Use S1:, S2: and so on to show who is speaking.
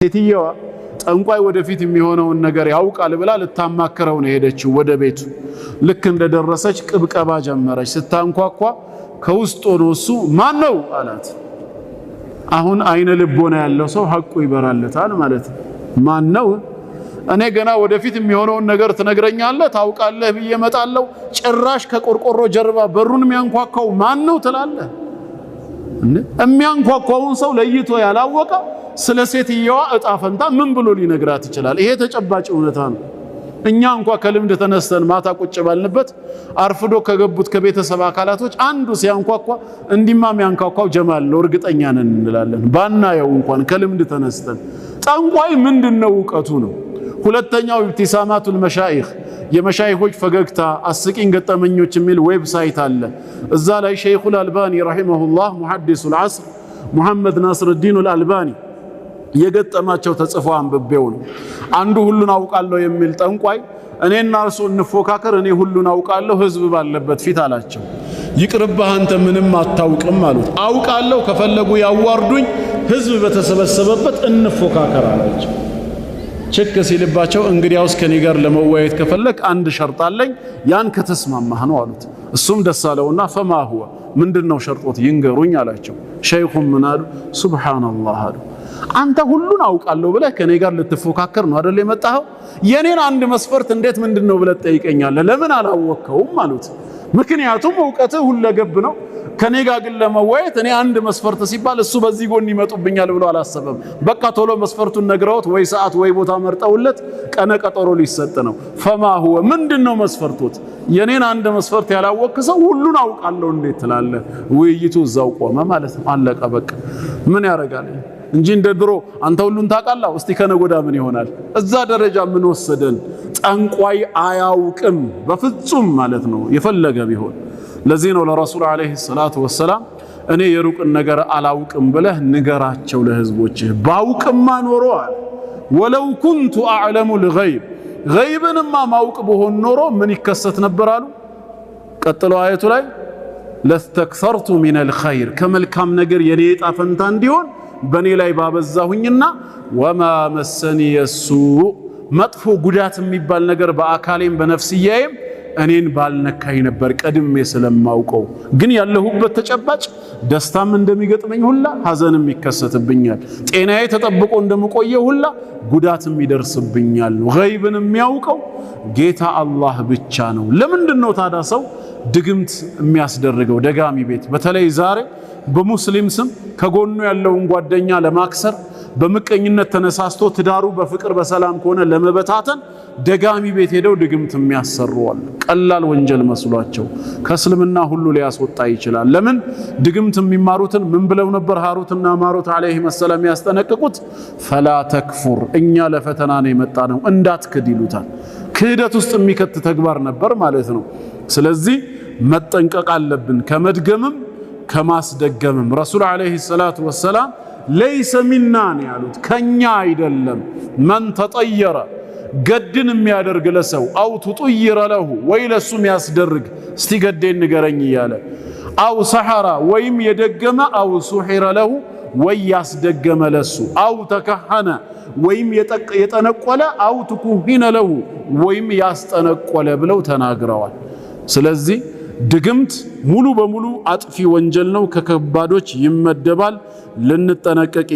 S1: ሴትየዋ ጠንቋይ ወደፊት የሚሆነውን ነገር ያውቃል ብላ ልታማክረው ነው ሄደችው ወደ ቤቱ። ልክ እንደደረሰች ቅብቀባ ጀመረች። ስታንኳኳ ከውስጥ ሆኖ እሱ ማን ነው አላት። አሁን አይነ ልቦና ያለው ሰው ሐቁ ይበራለታል ማለት ነው። ማን ነው? እኔ ገና ወደፊት የሚሆነውን ነገር ትነግረኛለህ ታውቃለህ ብዬ እመጣለሁ፣ ጭራሽ ከቆርቆሮ ጀርባ በሩን የሚያንኳኳው ማን ነው ትላለህ? የሚያንኳኳውን ሰው ለይቶ ያላወቀ ስለ ሴትየዋ እጣ ፈንታ ምን ብሎ ሊነግራት ይችላል? ይሄ ተጨባጭ እውነታ ነው። እኛ እንኳን ከልምድ ተነስተን ማታ ቁጭ ባልንበት አርፍዶ ከገቡት ከቤተሰብ አካላቶች አንዱ ሲያንኳኳ እንዲማ የሚያንኳኳው ጀማል ነው እርግጠኛ ነን እንላለን። ባናየው እንኳን ከልምድ ተነስተን ጠንቋይ ምንድነው ዕውቀቱ ነው። ሁለተኛው ኢብቲሳማቱል መሻይኽ የመሻይኾች ፈገግታ አስቂኝ ገጠመኞች የሚል ዌብሳይት አለ። እዛ ላይ ሸይኹል አልባኒ ረሂመሁላህ ሙሐዲሱል ዐስር ሙሐመድ ናስርዲን አልባኒ የገጠማቸው ተጽፎ አንብቤው ነው። አንዱ ሁሉን አውቃለሁ የሚል ጠንቋይ እኔና እርሱ እንፎካከር፣ እኔ ሁሉን አውቃለሁ ህዝብ ባለበት ፊት አላቸው። ይቅርብህ አንተ ምንም አታውቅም አሉት። አውቃለሁ ከፈለጉ ያዋርዱኝ፣ ህዝብ በተሰበሰበበት እንፎካከር አላቸው። ቸክ ሲልባቸው እንግዲያውስ ከኔ ጋር ለመወያየት ከፈለክ አንድ ሸርጥ አለኝ፣ ያን ከተስማማህ ነው አሉት። እሱም ደስ አለውና ፈማ ሁወ ምንድነው ሸርጦት ይንገሩኝ አላቸው። ሸይኹም ምን አሉ? ሱብሃንአላህ አሉ። አንተ ሁሉን አውቃለሁ ብለህ ከኔ ጋር ልትፎካከር ነው አይደል የመጣኸው? የኔን አንድ መስፈርት እንዴት ምንድነው ብለህ ትጠይቀኛለህ? ለምን አላወቅከውም አሉት። ምክንያቱም ዕውቀትህ ሁለገብ ነው። ከኔ ጋር ግን ለመወያየት እኔ አንድ መስፈርት ሲባል እሱ በዚህ ጎን ይመጡብኛል ብሎ አላሰበም። በቃ ቶሎ መስፈርቱን ነግረውት ወይ ሰዓት ወይ ቦታ መርጠውለት ቀነ ቀጠሮ ሊሰጥ ነው። ፈማ ሁወ ምንድነው መስፈርቶት? የኔን አንድ መስፈርት ያላወቅክ ሰው ሁሉን አውቃለሁ እንዴት ትላለህ? ውይይቱ እዛው ቆመ ማለት ነው። አለቀ በቃ። ምን ያረጋል እንጂ እንደ ድሮ አንተ ሁሉን ታውቃለህ እስቲ ከነጎዳ ምን ይሆናል? እዛ ደረጃ ምን ወሰደን? ጠንቋይ አያውቅም በፍጹም ማለት ነው የፈለገ ቢሆን። ለዚህ ነው ለረሱል አለይሂ ሰላቱ ወሰላም እኔ የሩቅን ነገር አላውቅም ብለህ ንገራቸው ለህዝቦችህ። ባውቅማ ኖሮ አለ ወለው ኩንቱ አዕለሙ ልገይብ ገይብንማ ማውቅ በሆን ኖሮ ምን ይከሰት ነበር አሉ። ቀጥሎ አየቱ ላይ ለስተክሰርቱ ሚነል ኸይር ከመልካም ነገር የኔ ዕጣ ፈንታ እንዲሆን በኔ ላይ ባበዛሁኝና ወማ መሰኒ የሱእ መጥፎ ጉዳት የሚባል ነገር በአካሌም በነፍስያዬም እኔን ባልነካኝ ነበር ቀድሜ ስለማውቀው። ግን ያለሁበት ተጨባጭ ደስታም እንደሚገጥመኝ ሁላ ሐዘንም ይከሰትብኛል። ጤናዬ ተጠብቆ እንደምቆየው ሁላ ጉዳትም ይደርስብኛል። ገይብን የሚያውቀው ጌታ አላህ ብቻ ነው። ለምንድነው ታዲያ ሰው ድግምት የሚያስደርገው? ደጋሚ ቤት በተለይ ዛሬ በሙስሊም ስም ከጎኑ ያለውን ጓደኛ ለማክሰር በምቀኝነት ተነሳስቶ ትዳሩ በፍቅር በሰላም ከሆነ ለመበታተን ደጋሚ ቤት ሄደው ድግምት የሚያሰሩ አሉ። ቀላል ወንጀል መስሏቸው ከእስልምና ሁሉ ሊያስወጣ ይችላል። ለምን? ድግምት የሚማሩትን ምን ብለው ነበር ሃሩትና ማሩት አለይሂ ሰላም ያስጠነቅቁት? ፈላ ተክፉር እኛ ለፈተና ነው የመጣነው እንዳትክድ ይሉታል። ክህደት ውስጥ የሚከት ተግባር ነበር ማለት ነው። ስለዚህ መጠንቀቅ አለብን ከመድገምም ከማስደገምም። ረሱል አለይሂ ሰላቱ ወሰላም ለይሰ ሚና ነው ያሉት፣ ከኛ አይደለም። መን ተጠየረ ገድን የሚያደርግ ለሰው አው ትጠይረ ለሁ ወይ ለሱ የሚያስደርግ እስቲ ገዴን ንገረኝ እያለ አው ሰሐራ ወይም የደገመ አው ሱሒረ ለሁ ወይ ያስደገመ ለሱ አው ተከሐነ ወይም የጠነቆለ አው ትኩሂነ ለሁ ወይም ያስጠነቆለ ብለው ተናግረዋል። ስለዚህ ድግምት ሙሉ በሙሉ አጥፊ ወንጀል ነው፣ ከከባዶች ይመደባል። ልንጠነቀቅ